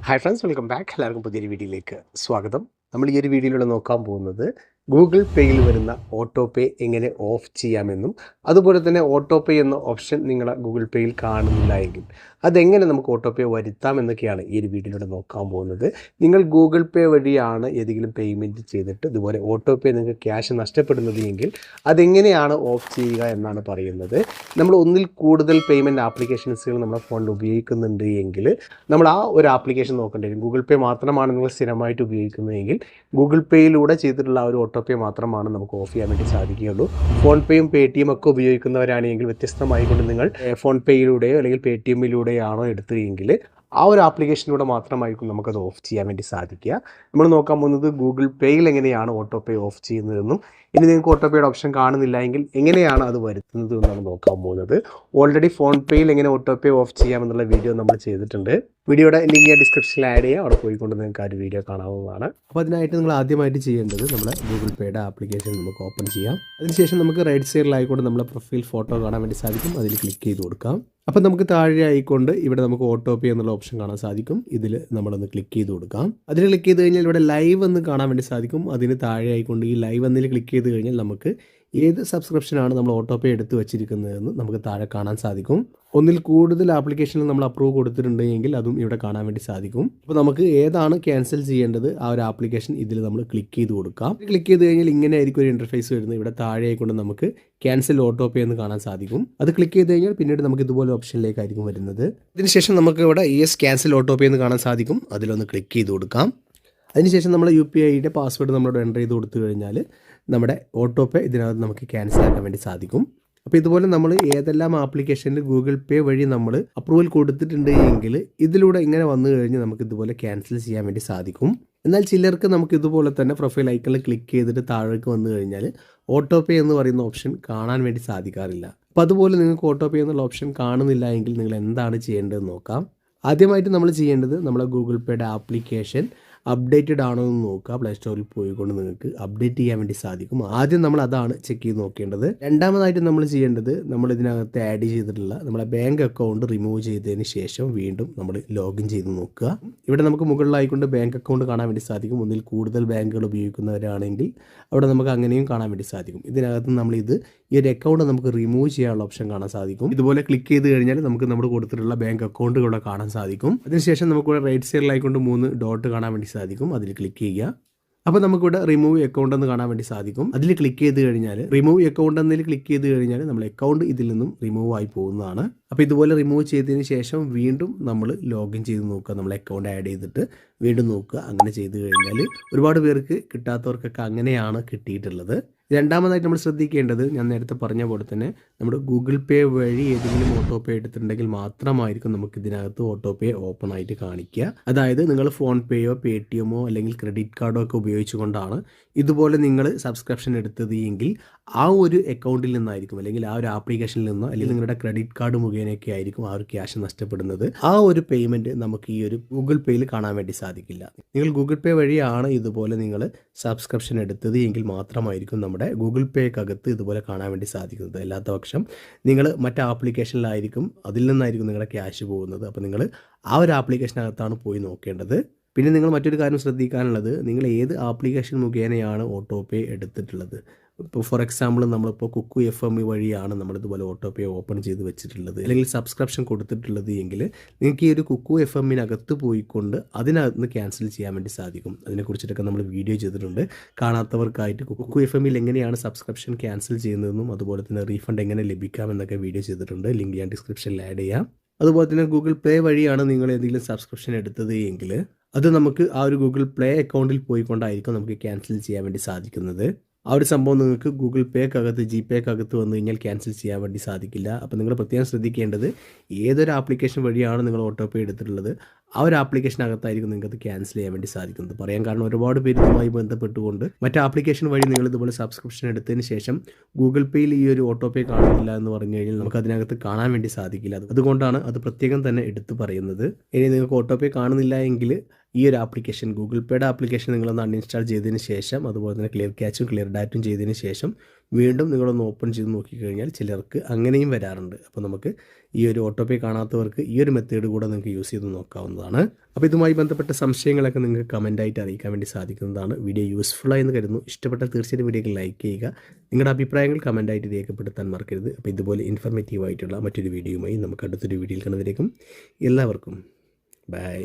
Hi friends, welcome back. എല്ലാവർക്കും പുതിയൊരു വീഡിയോയിലേക്ക് സ്വാഗതം. നമ്മൾ ഈ ഒരു വീഡിയോയിലൂടെ നോക്കാൻ പോകുന്നത് ഗൂഗിൾ പേയിൽ വരുന്ന ഓട്ടോ പേ എങ്ങനെ ഓഫ് ചെയ്യാമെന്നും അതുപോലെ തന്നെ ഓട്ടോ പേ എന്ന ഓപ്ഷൻ നിങ്ങളെ ഗൂഗിൾ പേയിൽ കാണുന്നില്ല എങ്കിൽ അതെങ്ങനെ നമുക്ക് ഓട്ടോ പേ വരുത്താമെന്നൊക്കെയാണ് ഈ ഒരു വീഡിയോയിലൂടെ നോക്കാൻ പോകുന്നത്. നിങ്ങൾ ഗൂഗിൾ പേ വഴിയാണ് ഏതെങ്കിലും പേയ്മെൻറ്റ് ചെയ്തിട്ട് ഇതുപോലെ ഓട്ടോ പേ നിങ്ങൾക്ക് ക്യാഷ് നഷ്ടപ്പെടുന്നത് എങ്കിൽ അതെങ്ങനെയാണ് ഓഫ് ചെയ്യുക എന്നാണ് പറയുന്നത്. നമ്മൾ ഒന്നിൽ കൂടുതൽ പേയ്മെൻറ്റ് ആപ്ലിക്കേഷൻസുകൾ നമ്മുടെ ഫോണിൽ ഉപയോഗിക്കുന്നുണ്ട് എങ്കിൽ നമ്മൾ ആ ഒരു ആപ്ലിക്കേഷൻ നോക്കേണ്ടി വരും. ഗൂഗിൾ പേ മാത്രമാണ് നിങ്ങൾ സ്ഥിരമായിട്ട് ഉപയോഗിക്കുന്നതെങ്കിൽ ഗൂഗിൾ പേയിലൂടെ ചെയ്തിട്ടുള്ള ആ ഒരു ഓട്ടോ പേ മാത്രമാണ് നമുക്ക് ഓഫ് ചെയ്യാൻ വേണ്ടി സാധിക്കുകയുള്ളൂ. ഫോൺ പേയും പേ ടി എം ഒക്കെ ഉപയോഗിക്കുന്നവരാണെങ്കിൽ വ്യത്യസ്തമായിക്കൊണ്ട് നിങ്ങൾ ഫോൺ പേയിലൂടെയോ അല്ലെങ്കിൽ പേ ടി എമ്മിലൂടെയാണോ എടുത്തതെങ്കിൽ ആ ഒരു ആപ്ലിക്കേഷനിലൂടെ മാത്രമായിരിക്കും നമുക്കത് ഓഫ് ചെയ്യാൻ വേണ്ടി സാധിക്കുക. നമ്മൾ നോക്കാൻ പോകുന്നത് ഗൂഗിൾ പേയിൽ എങ്ങനെയാണ് ഓട്ടോ പേ ഓഫ് ചെയ്യുന്നതെന്നും ഇനി നിങ്ങൾക്ക് ഓട്ടോ പേയുടെ ഓപ്ഷൻ കാണുന്നില്ല എങ്കിൽ എങ്ങനെയാണ് അത് വരുത്തുന്നത് എന്നാണ് നോക്കാൻ പോകുന്നത്. ഓൾറെഡി ഫോൺ പേയിൽ എങ്ങനെ ഓട്ടോ പേ ഓഫ് ചെയ്യാമെന്നുള്ള വീഡിയോ നമ്മൾ ചെയ്തിട്ടുണ്ട്. വീഡിയോയുടെ ലിങ്ക് ഞാൻ ഡിസ്ക്രിപ്ഷനിൽ ആഡ് ചെയ്യുക. അവിടെ പോയിക്കൊണ്ട് നിങ്ങൾക്ക് ആ ഒരു വീഡിയോ കാണാവുന്നതാണ്. അപ്പോൾ അതിനായിട്ട് നിങ്ങൾ ആദ്യമായിട്ട് ചെയ്യേണ്ടത് നമ്മളെ ഗൂഗിൾ പേയുടെ ആപ്ലിക്കേഷൻ നമുക്ക് ഓപ്പൺ ചെയ്യാം. അതിനുശേഷം നമുക്ക് റൈറ്റ് സൈഡിലായിക്കൊണ്ട് നമ്മളെ പ്രൊഫൈൽ ഫോട്ടോ കാണാൻ വേണ്ടി സാധിക്കും. അതിൽ ക്ലിക്ക് ചെയ്ത് കൊടുക്കാം. അപ്പം നമുക്ക് താഴെ ആയിക്കൊണ്ട് ഇവിടെ നമുക്ക് ഓട്ടോ പേ എന്നുള്ള ഓപ്ഷൻ കാണാൻ സാധിക്കും. ഇതിൽ നമ്മളൊന്ന് ക്ലിക്ക് ചെയ്ത് കൊടുക്കാം. അതിൽ ക്ലിക്ക് ചെയ്ത് കഴിഞ്ഞാൽ ഇവിടെ ലൈവ് എന്ന് കാണാൻ വേണ്ടി സാധിക്കും. അതിന് താഴെ ആയിക്കൊണ്ട് ഈ ലൈവ് എന്നതിൽ ക്ലിക്ക് ചെയ്ത് കഴിഞ്ഞാൽ നമുക്ക് ഏത് സബ്സ്ക്രിപ്ഷനാണ് നമ്മൾ ഓട്ടോ പേ എടുത്ത് വെച്ചിരിക്കുന്നതെന്ന് നമുക്ക് താഴെ കാണാൻ സാധിക്കും. ഒന്നിൽ കൂടുതൽ ആപ്ലിക്കേഷനിൽ നമ്മൾ അപ്രൂവ് കൊടുത്തിട്ടുണ്ടെങ്കിൽ അതും ഇവിടെ കാണാൻ വേണ്ടി സാധിക്കും. അപ്പോൾ നമുക്ക് ഏതാണ് ക്യാൻസൽ ചെയ്യേണ്ടത് ആ ഒരു ആപ്ലിക്കേഷൻ ഇതിൽ നമ്മൾ ക്ലിക്ക് ചെയ്ത് കൊടുക്കാം. ക്ലിക്ക് ചെയ്ത് കഴിഞ്ഞാൽ ഇങ്ങനെ ആയിരിക്കും ഒരു ഇൻ്റർഫേസ് വരുന്നത്. ഇവിടെ താഴെ ആയിക്കൊണ്ട് നമുക്ക് ക്യാൻസൽ ഓട്ടോ പേ എന്ന് കാണാൻ സാധിക്കും. അത് ക്ലിക്ക് ചെയ്ത് കഴിഞ്ഞാൽ പിന്നീട് നമുക്ക് ഇതുപോലെ ഓപ്ഷനിലേക്കായിരിക്കും വരുന്നത്. ഇതിനുശേഷം നമുക്ക് ഇവിടെ ക്യാൻസൽ ഓട്ടോ പേ എന്ന് കാണാൻ സാധിക്കും. അതിലൊന്ന് ക്ലിക്ക് ചെയ്ത് കൊടുക്കാം. അതിനുശേഷം നമ്മൾ UPIയുടെ പാസ്വേഡ് നമ്മളോട് എൻ്റർ ചെയ്ത് കൊടുത്തു കഴിഞ്ഞാൽ നമ്മുടെ ഓട്ടോ പേ ഇതിനകത്ത് നമുക്ക് ക്യാൻസൽ ആക്കാൻ വേണ്ടി സാധിക്കും. അപ്പോൾ ഇതുപോലെ നമ്മൾ ഏതെല്ലാം ആപ്ലിക്കേഷനിൽ ഗൂഗിൾ പേ വഴി നമ്മൾ അപ്രൂവൽ കൊടുത്തിട്ടുണ്ട് എങ്കിൽ ഇതിലൂടെ ഇങ്ങനെ വന്നു കഴിഞ്ഞാൽ നമുക്ക് ഇതുപോലെ ക്യാൻസൽ ചെയ്യാൻ വേണ്ടി സാധിക്കും. എന്നാൽ ചിലർക്ക് നമുക്ക് ഇതുപോലെ തന്നെ പ്രൊഫൈൽ ഐക്കണിൽ ക്ലിക്ക് ചെയ്തിട്ട് താഴേക്ക് വന്നു കഴിഞ്ഞാൽ ഓട്ടോ പേ എന്ന് പറയുന്ന ഓപ്ഷൻ കാണാൻ വേണ്ടി സാധിക്കാറില്ല. അപ്പോൾ അതുപോലെ നിങ്ങൾക്ക് ഓട്ടോ പേ എന്നുള്ള ഓപ്ഷൻ കാണുന്നില്ല എങ്കിൽ നിങ്ങൾ എന്താണ് ചെയ്യേണ്ടതെന്ന് നോക്കാം. ആദ്യമായിട്ട് നമ്മൾ ചെയ്യേണ്ടത് നമ്മളെ ഗൂഗിൾ പേയുടെ ആപ്ലിക്കേഷൻ അപ്ഡേറ്റഡ് ആണോ എന്ന് നോക്കുക. പ്ലേ സ്റ്റോറിൽ പോയിക്കൊണ്ട് നിങ്ങൾക്ക് അപ്ഡേറ്റ് ചെയ്യാൻ വേണ്ടി സാധിക്കും. ആദ്യം നമ്മൾ അതാണ് ചെക്ക് ചെയ്ത് നോക്കേണ്ടത്. രണ്ടാമതായിട്ട് നമ്മൾ ചെയ്യേണ്ടത് നമ്മൾ ഇതിനകത്ത് ആഡ് ചെയ്തിട്ടുള്ള നമ്മുടെ ബാങ്ക് അക്കൗണ്ട് റിമൂവ് ചെയ്തതിന് ശേഷം വീണ്ടും നമ്മൾ ലോഗിൻ ചെയ്ത് നോക്കുക. ഇവിടെ നമുക്ക് മുകളിലായിക്കൊണ്ട് ബാങ്ക് അക്കൗണ്ട് കാണാൻ വേണ്ടി സാധിക്കും. ഒന്നിൽ കൂടുതൽ ബാങ്കുകൾ ഉപയോഗിക്കുന്നവരാണെങ്കിൽ അവിടെ നമുക്ക് അങ്ങനെയും കാണാൻ വേണ്ടി സാധിക്കും. ഇതിനകത്ത് നമ്മൾ ഈ ഒരു അക്കൗണ്ട് നമുക്ക് റിമൂവ് ചെയ്യാനുള്ള ഓപ്ഷൻ കാണാൻ സാധിക്കും. ഇതുപോലെ ക്ലിക്ക് ചെയ്ത് കഴിഞ്ഞാൽ നമുക്ക് നമ്മൾ കൊടുത്തിട്ടുള്ള ബാങ്ക് അക്കൗണ്ടുകൾ ഇവിടെ കാണാൻ സാധിക്കും. അതിനുശേഷം നമുക്ക് റൈറ്റ് സൈഡിലായിക്കൊണ്ട് 3 ഡോട്ട് കാണാൻ വേണ്ടി സാധിക്കും. അതിൽ ക്ലിക്ക് ചെയ്യുക. അപ്പോൾ നമുക്കിവിടെ റിമൂവ് അക്കൗണ്ട് എന്ന് കാണാൻ വേണ്ടി സാധിക്കും. അതിൽ ക്ലിക്ക് ചെയ്ത് കഴിഞ്ഞാൽ റിമൂവ് അക്കൗണ്ട് എന്നതിൽ ക്ലിക്ക് ചെയ്ത് കഴിഞ്ഞാൽ നമ്മൾ അക്കൗണ്ട് ഇതിൽ നിന്നും റിമൂവ് ആയി പോകുന്നതാണ്. അപ്പോൾ ഇതുപോലെ റിമൂവ് ചെയ്തതിന് ശേഷം വീണ്ടും നമ്മൾ ലോഗിൻ ചെയ്ത് നോക്കുക. നമ്മൾ അക്കൗണ്ട് ആഡ് ചെയ്തിട്ട് വീണ്ടും നോക്കുക. അങ്ങനെ ചെയ്ത് കഴിഞ്ഞാൽ ഒരുപാട് പേർക്ക് കിട്ടാത്തവർക്കൊക്കെ അങ്ങനെയാണ് കിട്ടിയിട്ടുള്ളത്. രണ്ടാമതായിട്ട് നമ്മൾ ശ്രദ്ധിക്കേണ്ടത് ഞാൻ നേരത്തെ പറഞ്ഞ പോലെ തന്നെ നമ്മുടെ ഗൂഗിൾ പേ വഴി ഏതെങ്കിലും ഓട്ടോ പേ എടുത്തിട്ടുണ്ടെങ്കിൽ മാത്രമായിരിക്കും നമുക്ക് ഇതിനകത്ത് ഓട്ടോ പേ ഓപ്പൺ ആയിട്ട് കാണിക്കുക. അതായത് നിങ്ങൾ ഫോൺ പേയോ പേ ടി എമ്മോ അല്ലെങ്കിൽ ക്രെഡിറ്റ് കാർഡോ ഒക്കെ ഉപയോഗിച്ചുകൊണ്ടാണ് ഇതുപോലെ നിങ്ങൾ സബ്സ്ക്രിപ്ഷൻ എടുത്തത് എങ്കിൽ ആ ഒരു അക്കൗണ്ടിൽ നിന്നായിരിക്കും അല്ലെങ്കിൽ ആ ഒരു ആപ്ലിക്കേഷനിൽ നിന്നോ അല്ലെങ്കിൽ നിങ്ങളുടെ ക്രെഡിറ്റ് കാർഡ് മുഖേനയൊക്കെ ആയിരിക്കും ആ ഒരു ക്യാഷ് നഷ്ടപ്പെടുന്നത്. ആ ഒരു പേയ്മെൻറ്റ് നമുക്ക് ഈ ഒരു ഗൂഗിൾ പേയിൽ കാണാൻ വേണ്ടി സാധിക്കില്ല. നിങ്ങൾ ഗൂഗിൾ പേ വഴിയാണ് ഇതുപോലെ നിങ്ങൾ സബ്സ്ക്രിപ്ഷൻ എടുത്തത് എങ്കിൽ മാത്രമായിരിക്കും നമ്മുടെ ഗൂഗിൾ പേക്കകത്ത് ഇതുപോലെ കാണാൻ വേണ്ടി സാധിക്കുന്നത്. അല്ലാത്ത പക്ഷം നിങ്ങൾ മറ്റ് ആപ്ലിക്കേഷനിലായിരിക്കും, അതിൽ നിന്നായിരിക്കും നിങ്ങളുടെ ക്യാഷ് പോകുന്നത്. അപ്പോൾ നിങ്ങൾ ആ ഒരു ആപ്ലിക്കേഷനകത്താണ് പോയി നോക്കേണ്ടത്. പിന്നെ നിങ്ങൾ മറ്റൊരു കാര്യം ശ്രദ്ധിക്കാനുള്ളത്, നിങ്ങൾ ഏത് ആപ്ലിക്കേഷൻ മുഖേനയാണ് ഓട്ടോ പേ എടുത്തിട്ടുള്ളത്. ഇപ്പോൾ ഫോർ എക്സാമ്പിൾ നമ്മളിപ്പോൾ കുക്കു FM വഴിയാണ് നമ്മളിതുപോലെ ഓട്ടോ പേ ഓപ്പൺ ചെയ്ത് വെച്ചിട്ടുള്ളത് അല്ലെങ്കിൽ സബ്സ്ക്രിപ്ഷൻ കൊടുത്തിട്ടുള്ളത് എങ്കിൽ നിങ്ങൾക്ക് ഈ ഒരു കുക്കു FMനകത്ത് പോയിക്കൊണ്ട് അതിനകത്ത് നിന്ന് ക്യാൻസൽ ചെയ്യാൻ വേണ്ടി സാധിക്കും. അതിനെക്കുറിച്ചിട്ടൊക്കെ നമ്മൾ വീഡിയോ ചെയ്തിട്ടുണ്ട്. കാണാത്തവർക്കായിട്ട് കുക്കു FMൽ എങ്ങനെയാണ് സബ്സ്ക്രിപ്ഷൻ ക്യാൻസൽ ചെയ്യുന്നതെന്നും അതുപോലെ തന്നെ റീഫണ്ട് എങ്ങനെ ലഭിക്കാമെന്നൊക്കെ വീഡിയോ ചെയ്തിട്ടുണ്ട്. ലിങ്ക് ഞാൻ ഡിസ്ക്രിപ്ഷനിൽ ആഡ് ചെയ്യാം. അതുപോലെ തന്നെ ഗൂഗിൾ പേ വഴിയാണ് നിങ്ങൾ ഏതെങ്കിലും സബ്സ്ക്രിപ്ഷൻ എടുത്തത് എങ്കിൽ അത് നമുക്ക് ആ ഒരു ഗൂഗിൾ പ്ലേ അക്കൗണ്ടിൽ പോയിക്കൊണ്ടായിരിക്കും നമുക്ക് ക്യാൻസൽ ചെയ്യാൻ വേണ്ടി സാധിക്കുന്നത്. ആ ഒരു സംഭവം നിങ്ങൾക്ക് ഗൂഗിൾ പേക്കകത്ത് GPayക്കകത്ത് വന്നു കഴിഞ്ഞാൽ ക്യാൻസൽ ചെയ്യാൻ വേണ്ടി സാധിക്കില്ല. അപ്പോൾ നിങ്ങൾ പ്രത്യേകം ശ്രദ്ധിക്കേണ്ടത് ഏതൊരു ആപ്ലിക്കേഷൻ വഴിയാണ് നിങ്ങൾ ഓട്ടോ പേ എടുത്തിട്ടുള്ളത് ആ ഒരു ആപ്ലിക്കേഷനകത്തായിരിക്കും നിങ്ങൾക്ക് ക്യാൻസൽ ചെയ്യാൻ വേണ്ടി സാധിക്കുന്നത്. പറയാൻ കാരണം ഒരുപാട് പേര് ഇതുമായി ബന്ധപ്പെട്ടുകൊണ്ട് മറ്റ് ആപ്ലിക്കേഷൻ വഴി നിങ്ങൾ ഇതുപോലെ സബ്സ്ക്രിപ്ഷൻ എടുത്തതിന് ശേഷം ഗൂഗിൾ പേയിൽ ഈ ഒരു ഓട്ടോ പേ കാണുന്നില്ല എന്ന് പറഞ്ഞു കഴിഞ്ഞാൽ നമുക്ക് അതിനകത്ത് കാണാൻ വേണ്ടി സാധിക്കില്ല. അതുകൊണ്ടാണ് അത് പ്രത്യേകം തന്നെ എടുത്തു പറയുന്നത്. ഇനി നിങ്ങൾക്ക് ഓട്ടോ പേ കാണുന്നില്ല എങ്കിൽ ഈ ഒരു ആപ്ലിക്കേഷൻ ഗൂഗിൾ പേയുടെ ആപ്ലിക്കേഷൻ നിങ്ങളൊന്ന് അൺഇൻസ്റ്റാൾ ചെയ്തതിന് ശേഷം അതുപോലെ തന്നെ ക്ലിയർ ക്യാച്ചും ക്ലിയർ ഡാറ്റും ചെയ്തതിന് ശേഷം വീണ്ടും നിങ്ങളൊന്ന് ഓപ്പൺ ചെയ്ത് നോക്കിക്കഴിഞ്ഞാൽ ചിലർക്ക് അങ്ങനെയും വരാറുണ്ട്. അപ്പോൾ നമുക്ക് ഈ ഒരു ഓട്ടോ പേ കാണാത്തവർക്ക് ഈ ഒരു മെത്തേഡ് കൂടെ നിങ്ങൾക്ക് യൂസ് ചെയ്ത് നോക്കാവുന്നതാണ്. അപ്പോൾ ഇതുമായി ബന്ധപ്പെട്ട സംശയങ്ങളൊക്കെ നിങ്ങൾക്ക് കമൻറ്റായിട്ട് അറിയിക്കാൻ വേണ്ടി സാധിക്കുന്നതാണ്. വീഡിയോ യൂസ്ഫുള്ളായി എന്ന് കരുതുന്നു. ഇഷ്ടപ്പെട്ടാൽ തീർച്ചയായിട്ടും വീഡിയോക്ക് ലൈക്ക് ചെയ്യുക. നിങ്ങളുടെ അഭിപ്രായങ്ങൾ കമൻറ്റായിട്ട് രേഖപ്പെടുത്താൻ മറക്കരുത്. അപ്പോൾ ഇതുപോലെ ഇൻഫർമേറ്റീവായിട്ടുള്ള മറ്റൊരു വീഡിയോയുമായി നമുക്ക് അടുത്തൊരു വീഡിയോയിൽ കാണുന്നതിലേക്കും എല്ലാവർക്കും ബൈ.